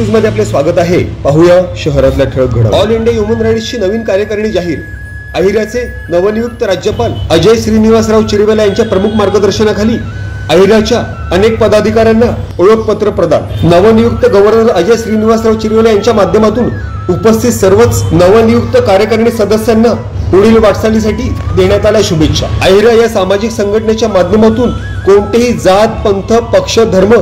News मध्ये आपले स्वागत आहे। पाहूया शहरातल्या ठळक घडामोडी। ऑल इंडिया ह्युमन राईट्सची नवीन कार्यकारिणी जाहीर। अहिराचे नवनियुक्त राज्यपाल अजय श्रीनिवासराव चिरवेला यांच्या प्रमुख मार्गदर्शनाखाली अहिराच्या अनेक पदाधिकाऱ्यांना ओळखपत्र प्रदान। नवनियुक्त गव्हर्नर अजय श्रीनिवासराव चिरवेला यांच्या माध्यमातून उपस्थित सर्वच नवनियुक्त कार्यकारिणी सदस्यांना पुढील वाटचालीसाठी देण्यात आल्या शुभेच्छा। अहिरा या सामाजिक संघटनेच्या माध्यमातून कोणतेही जात पंथ पक्ष धर्म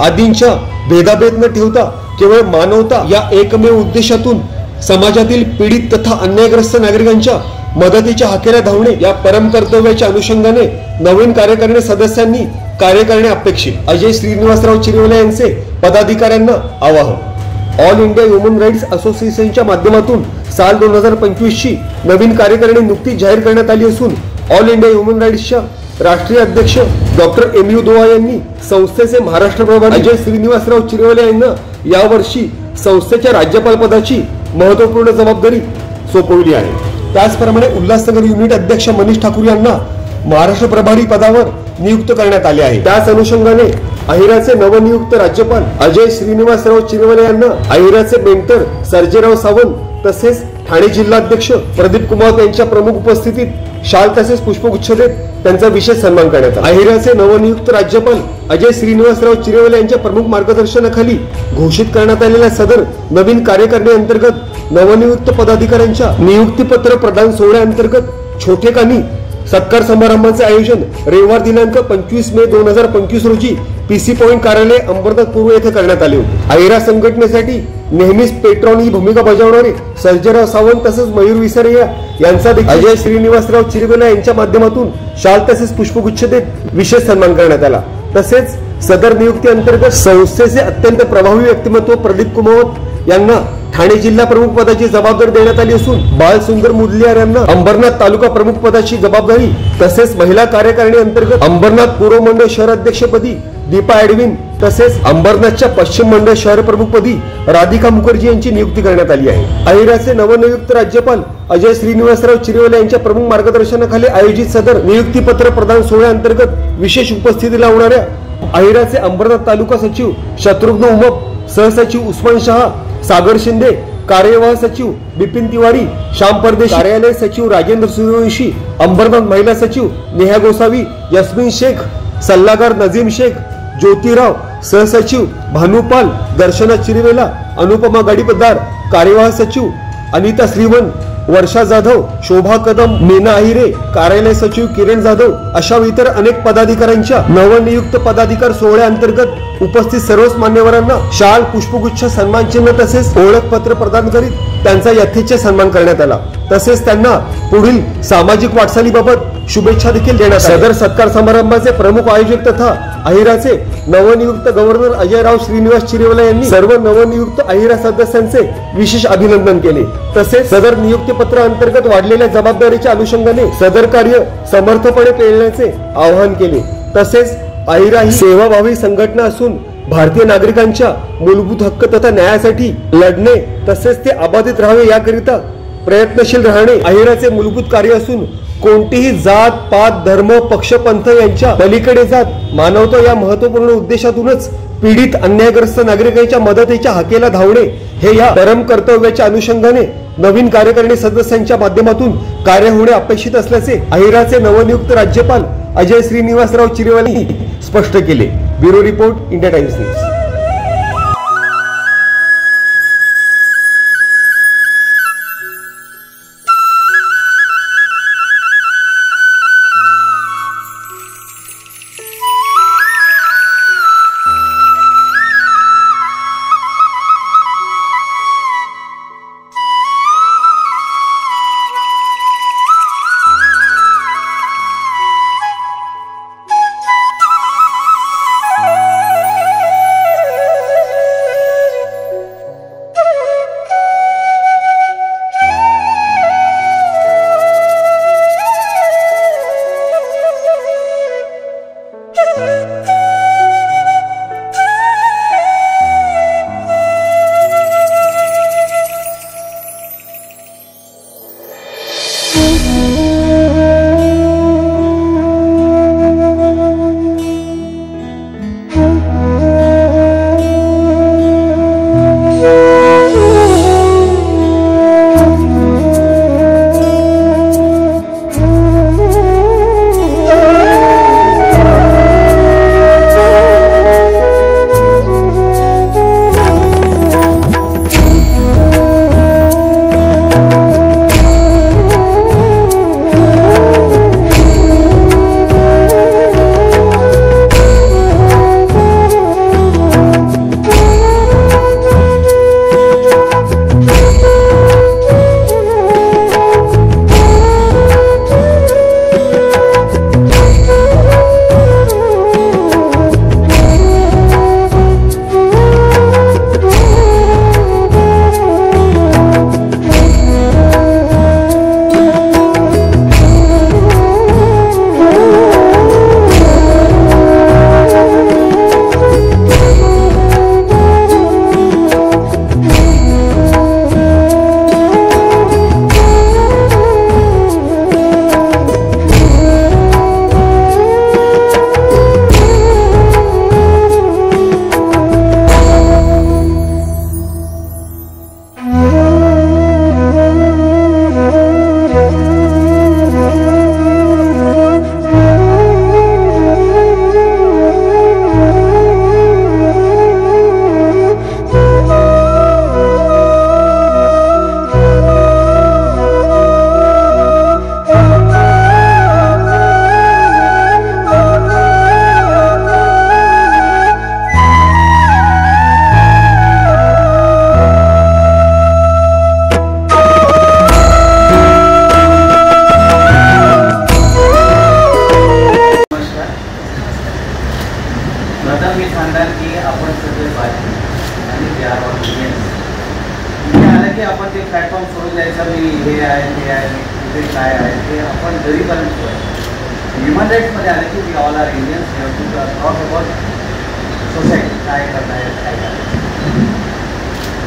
आदींच्या भेदाभेद न ठेवता केवळ मानवता या एकमेव उद्देशातून समाजातील पीडित तथा अन्यायग्रस्त नागरिकांच्या मदतीच्या हाकेला धावणे या परम कर्तव्याच्या अनुषंगाने नवीन कार्यकारिणी सदस्यांनी कार्य करणे अपेक्षित। अजय श्रीनिवासराव चिरवेला यांचे पदाधिकाऱ्यांना आवाहन। ऑल इंडिया ह्युमन राईट्स असोसिएशनच्या माध्यमातून साल 2025 ची नवीन कार्यकारिणी नुकतीच जाहीर करण्यात आली असून ऑल इंडिया ह्युमन राईट्सच्या राष्ट्रीय अध्यक्ष डॉक्टर MU दोआ यांनी संस्थेचे महाराष्ट्र प्रभारी अजय श्रीनिवासराव चिरवेला यांना यावर्षी संस्थेच्या राज्यपाल पदाची महत्त्वपूर्ण जबाबदारी सोपवली आहे। त्याचप्रमाणे उल्हासनगर युनिट अध्यक्ष मनीष ठाकूर यांना महाराष्ट्र प्रभारी पदावर नियुक्त करण्यात आले आहे। त्याच अनुषंगाने अहिराचे नवनियुक्त राज्यपाल अजय श्रीनिवासराव चिरवेला यांना अहिराचे मेंटर सर्जेराव सावंत तसेच ठाणे जिल्हाध्यक्ष प्रदीप कुमार यांच्या प्रमुख उपस्थितीत शाल तसेच पुष्पगुच्छ देत त्यांचा विशेष सन्मान करण्यात आला। अहिराचे नवनियुक्त राज्यपाल अजय श्रीनिवासराव चिरवेला यांच्या प्रमुख मार्गदर्शनाखाली घोषित करण्यात आलेल्या सदर नवीन कार्यकारिणी अंतर्गत नवनियुक्त पदाधिकाऱ्यांच्या नियुक्तीपत्र प्रदान सोहळ्याअंतर्गत छोटेखानी सत्कार समारंभाचे आयोजन रविवार दिनांक 25 मे 2025 रोजी PC पॉइंट कार्यालय अंबरनाथ पूर्व येथे करण्यात आले होते। अहिरा संघटनेसाठी नेहमीच पेट्रॉन ही भूमिका बजावणारे सर्जेराव सावंत तसेच मयूर विसरिया यांचा देखील अजय श्रीनिवासराव चिरवेला यांच्या माध्यमातून शाल तसेच पुष्पगुच्छ देत विशेष सन्मान करण्यात आला। तसेच सदर नियुक्ती अंतर्गत संस्थेचे अत्यंत प्रभावी व्यक्तिमत्व प्रदीप कुमार यांना ठाणे जिल्हा प्रमुख पदाची जबाबदारी देण्यात आली असून बालसुंदर मुदलियार यांना अंबरनाथ तालुका प्रमुख पदाची जबाबदारी तसेच महिला कार्यकारिणी अंतर्गत अंबरनाथ पूर्व मंडळ शहर अध्यक्षपदी दीपा एडविन तसेच अंबरनाथच्या पश्चिम मंडळ शहर प्रमुखपदी राधिका मुखर्जी यांची नियुक्ती करण्यात आली आहे। अहिराचे नवनियुक्त राज्यपाल अजय श्रीनिवासराव चिरवेला यांच्या प्रमुख मार्गदर्शनाखाली आयोजित सदर नियुक्तीपत्र प्रदान सोहळ्याअंतर्गत विशेष उपस्थिती लावणाऱ्या अहिराचे अंबरनाथ तालुका सचिव शत्रुघ्न उमप, सहसचिव उस्मान शहा, सागर शिंदे, कार्यवाह सचिव बिपिन तिवारी, श्याम परदेशी, कार्यालय सचिव राजेंद्र सूर्यवंशी, अंबरनाथ महिला सचिव नेहा गोसावी, यस्मिन शेख, सल्लागार नजीम शेख, ज्योतिराव, सहसचिव भानुपाल, दर्शना चिरवेला, अनुपमा गडीपदार, कार्यवाह सचिव अनिता श्रीवन, वर्षा जाधव, शोभा कदम, मीना अहिरे, कार्यालय सचिव किरण जाधव अशा इतर अनेक पदाधिकाऱ्यांच्या नवनियुक्त पदाधिकार सोहळ्याअंतर्गत उपस्थित सर्वच मान्यवरांना शाल पुष्पगुच्छ सन्मान चिन्ह तसेच ओळखपत्र प्रदान करीत त्यांचा यथेच्छ सन्मान करण्यात आला। तसेच त्यांना पुढील सामाजिक वाटचालीबाबत शुभेच्छा देखील देण्यात आल्या। सदर सत्कार समारंभाचे प्रमुख आयोजक तथा अहिराचे नवनियुक्त गव्हर्नर अजयराव श्रीनिवास चिरवेला यांनी सर्व नवनियुक्त अहिरा सदस्यांचे विशेष अभिनंदन केले। तसेच सदर नियुक्तीपत्र अंतर्गत वाढलेल्या जबाबदारीच्या अनुषंगाने सदर कार्य समर्थपणे पेलण्याचे आवाहन केले। तसेच अहिरा ही सेवाभावी संघटना असून भारतीय नागरिकांच्या मूलभूत हक्क तथा न्यायासाठी लढणे तसेच ते अबाधित राहावे याकरिता प्रयत्नशील राहणे अहिराचे मूलभूत कार्य असून कोणतीही जात पात धर्म पक्ष पंथ यांच्या पलीकडे जात मानवता या महत्त्वपूर्ण उद्देशातूनच पीडित अन्यायग्रस्त नागरिकांच्या मदतीच्या हाकेला धावणे हे या परम कर्तव्याच्या अनुषंगाने नवीन कार्यकारिणी सदस्यांच्या माध्यमातून कार्य होणे अपेक्षित असल्याचे अहिराचे नवनियुक्त राज्यपाल अजय श्रीनिवासराव चिरवेला यांनी स्पष्ट केले। Bureau report, India times news. आपण ते प्लॅटफॉर्म सोडून द्यायचं, मी हे आहे ते आहे मी कुठे काय आहे ते आपण घरीपर्यंत ह्युमन राईट्समध्ये आले की we all are Indians, we have to talk about society काय करणार आहे काय करायचं.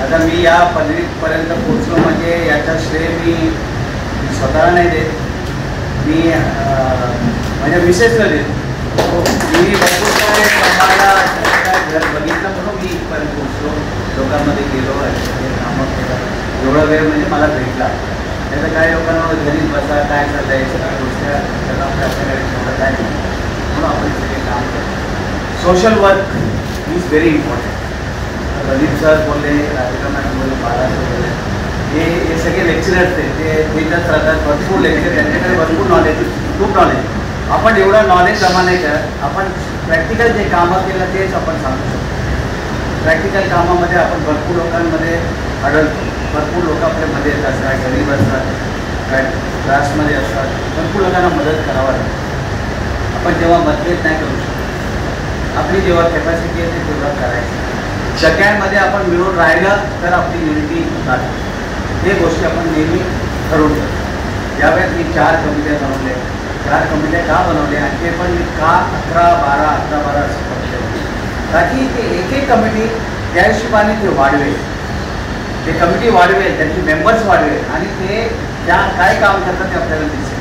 आता मी या पदवीपर्यंत पोचलो म्हणजे याचा श्रेय मी स्वतःला नाही देत, मी म्हणजे विशेषला देतो. मी भरपूर काय समाजाला काय घर बघितलं म्हणून मी इथपर्यंत पोचलो, लोकांमध्ये गेलो, कामं केलं. एवढा वेळ म्हणजे मला भेटला. त्याचं काही लोकांना घरीच बसा काय चाललं आहे सगळ्या गोष्टी त्याला आपल्याकडे ठेवलं काय नाही, म्हणून आपण सगळे काम करतो. Social work is very important. Pradeep sir बोलले, राधिका मॅडम बोलले, बाळासर बोलले, हे सगळे लेक्चरर्स आहेत, ते देतच राहतात भरपूर लेक्चर. त्यांच्याकडे भरपूर नॉलेज, खूप नॉलेज. आपण एवढं नॉलेज जमा नाही करत, आपण प्रॅक्टिकल जे कामं केलं तेच आपण सांगू शकतो. प्रॅक्टिकल कामामध्ये आपण भरपूर लोकांमध्ये आढळतो. भरपूर लोक आपल्यामध्ये येत असतात, गरीब असतात, काय क्लासमध्ये असतात, भरपूर लोकांना मदत करावं लागतं. आपण जेव्हा मतभेद नाही करू शकतो, आपली जेव्हा कॅपॅसिटी आहे ते तेवढं करायचं. सगळ्यांमध्ये आपण मिळून राहिलं तर आपली युनिटी राहते. हे गोष्टी आपण नेहमी ठरवून ठेवतो. यावेळेस मी 4 कमिट्या बनवल्या. 4 कमिट्या का बनवल्या आणि ते पण मी का 11-12 असं बनवले, ताकी ते एक कमिटी त्या हिशोबाने ते वाढवेल, ते कमिटी वाढवेल, त्यांचे मेंबर्स वाढवेल आणि ते त्या काय काम करतात ते आपल्याला दिसेल.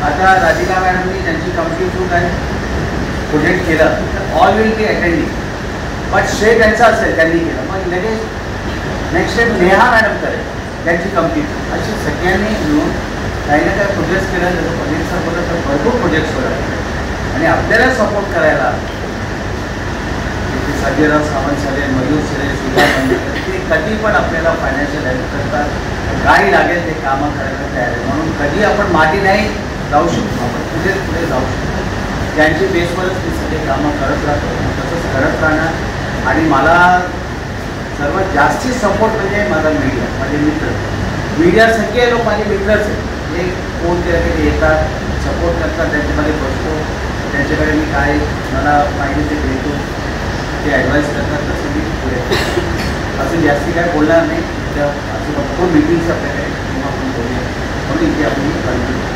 आता राधिका मॅडमनी त्यांची कमिटी थ्रू काय प्रोजेक्ट केलं तर all will be attending, but श्रेय त्यांचं असेल त्यांनी केलं. मग लगेच नेक्स्ट टाइम नेहा मॅडम करेल त्यांची कमिटी. अशी सगळ्यांनी मिळून काही ना काही प्रोजेक्ट्स केलं. जसं प्रदीप सर बोलत तर भरपूर प्रोजेक्ट्स होतात आणि आपल्याला सपोर्ट करायला संजयराव सावंत झाले, मयूर सरे, सुधा पंडित, ते कधी पण आपल्याला फायनान्शियल हेल्प करतात. काही लागेल ते कामं करायला तयार आहे. म्हणून कधी आपण मागे नाही जाऊ शकतो, आपण पुढे जाऊ शकतो. त्यांच्या बेसवरच मी सगळे कामं करत राहतो, तसंच करत राहणार. आणि मला सर्वात जास्ती सपोर्ट म्हणजे माझा मीडिया, माझे मित्र. मीडिया सगळे लोक माझे मित्रच आहेत. ते फोन केलं की ते येतात, सपोर्ट करतात, त्यांच्यामध्ये बसतो, त्यांच्याकडे मी काय मला पाहिजे ते देतो, ते ॲडवाईस करतात, तसं मी पुढे असं जास्ती काय बोलणार नाही. त्या असं भरपूर मिटिंग्स आपल्याकडे किंवा आपण बोलूया म्हणून इथे आपण कंटिन्यू.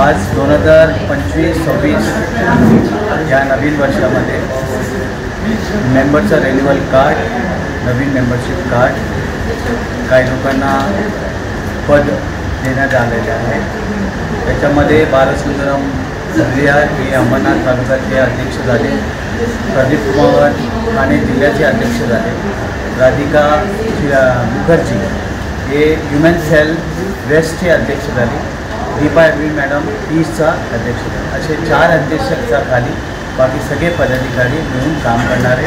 आज 2025-26 या नवीन वर्षामध्ये मेंबरचं रेन्युअल कार्ड, नवीन मेंबरशिप कार्ड, काही लोकांना पद देण्यात आलेले आहे. त्याच्यामध्ये बालसुंदरम सल्लिया हे अंबरनाथ तालुक्याचे अध्यक्ष झाले, प्रदीप कुमार ठाणे जिल्ह्याचे अध्यक्ष झाले, राधिका मुखर्जी हे ह्युमन सेल वेस्टचे अध्यक्ष झाले, दीपा एडवी मॅडम ईस्टचा अध्यक्ष झाले. असे 4 अध्यक्षाखाली बाकी सगळे पदाधिकारी मिळून काम करणारे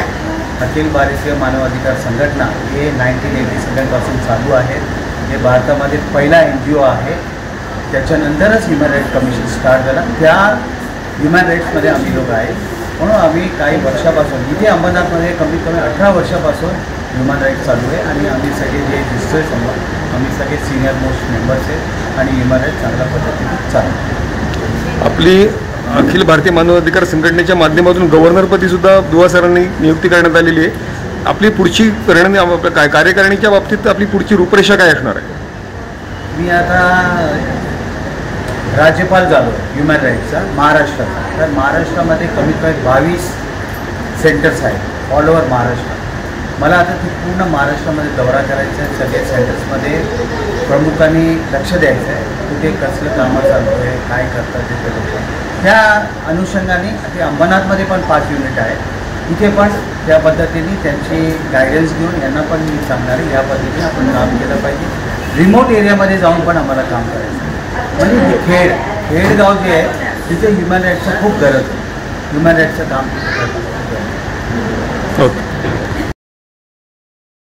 अखिल भारतीय मानवाधिकार संघटना हे 1987 पासून चालू आहेत. हे भारतामध्ये पहिला NGO आहे. त्याच्यानंतरच ह्युमन राईट्स कमिशन स्टार्ट झाला. त्या ह्युमन राईट्समध्ये आम्ही लोक आहे. म्हणून आम्ही काही वर्षापासून इथे अंबरनाथमध्ये कमीत कमी 18 वर्षापासून ह्युमन राईट्स चालू आहे आणि आम्ही सगळे जे रजिस्टर्स आम्ही सगळे सिनियर मोस्ट मेंबर्स आहेत आणि ह्युमन राईट्स चांगल्या पद्धतीने चालू. आपली अखिल भारतीय मानवाधिकार संघटनेच्या माध्यमातून गव्हर्नरपदीसुद्धा दुवा सरांनी नियुक्ती करण्यात आलेली आहे. आपली पुढची काय कार्यकारिणीच्या बाबतीत आपली पुढची रूपरेषा काय असणार आहे? मी आता राज्यपाल झालो ह्युमन राईट्सचा महाराष्ट्राचा. तर महाराष्ट्रामध्ये कमीत कमी 22 सेंटर्स आहेत ऑल ओव्हर महाराष्ट्र. मला आता ते पूर्ण महाराष्ट्रामध्ये दौरा करायचा आहे. सगळ्या सेंटर्समध्ये प्रमुखांनी लक्ष द्यायचं आहे, कुठे कसलं कामं चालू आहे, काय करतात ते लोक. त्या अनुषंगाने ते अंबरनाथमध्ये पण 5 युनिट आहेत. इथे पण त्या पद्धतीने त्यांची गायडन्स घेऊन यांना पण मी सांगणार आहे या पद्धतीने आपण काम केलं पाहिजे. रिमोट एरियामध्ये जाऊन पण आम्हाला काम करायचं आहे. म्हणजे खेडगाव जे आहे तिथे ह्युमन राईट्सचं खूप गरज आहे. ह्युमन राईट्सचं काम ओके.